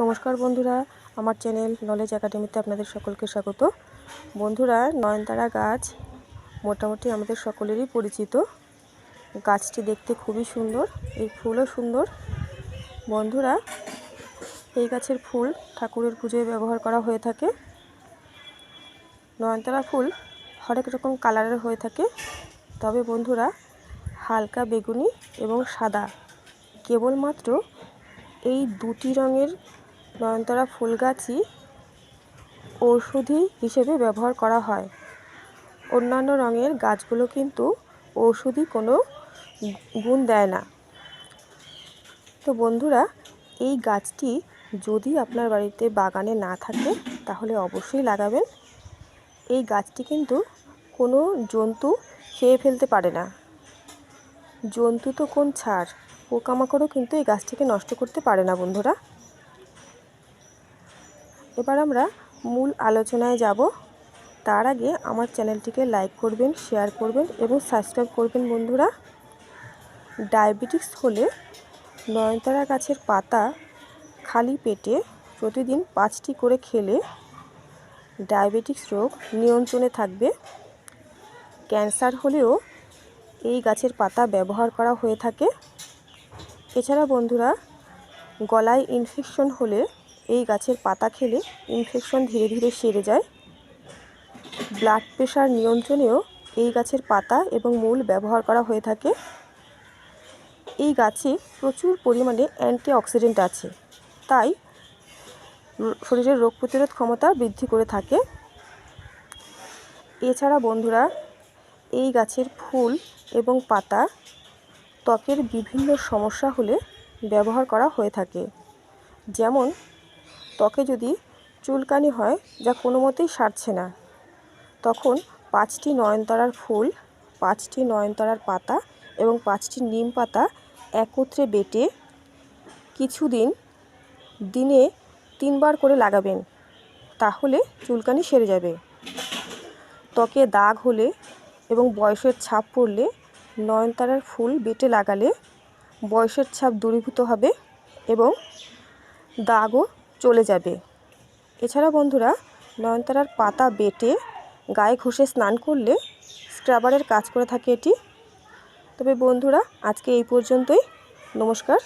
নমস্কার বন্ধুরা, আমার চ্যানেল নলেজ একাডেমিতে আপনাদের সকলকে স্বাগত। বন্ধুরা, নয়নতারা গাছ মোটামুটি আমাদের সকলেরই পরিচিত। গাছটি দেখতে খুবই সুন্দর, এই ফুলও সুন্দর। বন্ধুরা, এই গাছের ফুল ঠাকুরের পুজোয় ব্যবহার করা হয়ে থাকে। নয়নতারা ফুল হরেক রকম কালারের হয়ে থাকে, তবে বন্ধুরা হালকা বেগুনি এবং সাদা, কেবলমাত্র এই দুটি রঙের নয়নতারা ফুল গাছই ঔষধি হিসেবে ব্যবহার করা হয়। অন্যান্য রঙের গাছগুলো কিন্তু ঔষধি কোনো গুণ দেয় না। তো বন্ধুরা, এই গাছটি যদি আপনার বাড়িতে বাগানে না থাকে তাহলে অবশ্যই লাগাবেন। এই গাছটি কিন্তু কোনো জন্তু খেয়ে ফেলতে পারে না। জন্তু তো কোন ছাড়, পোকামাকড়ও কিন্তু এই গাছটিকে নষ্ট করতে পারে না। বন্ধুরা, এবার আমরা মূল আলোচনায় যাব। তার আগে আমার চ্যানেলটিকে লাইক করবেন, শেয়ার করবেন এবং সাবস্ক্রাইব করবেন। বন্ধুরা, ডায়াবেটিস হলে নয়নতারা গাছের পাতা খালি পেটে প্রতিদিন 5টি করে খেলে ডায়াবেটিস রোগ নিয়ন্ত্রণে থাকবে। ক্যান্সার হলেও এই গাছের পাতা ব্যবহার করা হয়ে থাকে। এছাড়া বন্ধুরা, গলায় ইনফেকশন হলে এই গাছের পাতা খেলে ইনফেকশন ধীরে ধীরে সেরে যায়। ব্লাড প্রেশার নিয়ন্ত্রণেও এই গাছের পাতা এবং মূল ব্যবহার করা হয়ে থাকে। এই গাছে প্রচুর পরিমাণে অ্যান্টিঅক্সিডেন্ট আছে, তাই শরীরের রোগ প্রতিরোধ ক্ষমতা বৃদ্ধি করে থাকে। এছাড়া বন্ধুরা, এই গাছের ফুল এবং পাতা ত্বকের বিভিন্ন সমস্যা হলে ব্যবহার করা হয়ে থাকে। যেমন ত্বকে যদি চুলকানি হয়, যা কোনো মতেই সারছে না, তখন 5টি নয়নতারার ফুল, 5টি নয়নতারার পাতা এবং 5টি নিম পাতা একত্রে বেটে কিছুদিন দিনে 3 বার করে লাগাবেন, তাহলে চুলকানি সেরে যাবে। ত্বকে দাগ হলে এবং বয়সের ছাপ পড়লে নয়নতারার ফুল বেটে লাগালে বয়সের ছাপ দূরীভূত হবে এবং দাগও চলে যাবে। এছাড়া বন্ধুরা, নয়নতারার পাতা বেটে গায়ে ঘষে স্নান করলে স্ক্রাবারের কাজ করে থাকে এটি। তবে বন্ধুরা, আজকে এই পর্যন্তই। নমস্কার।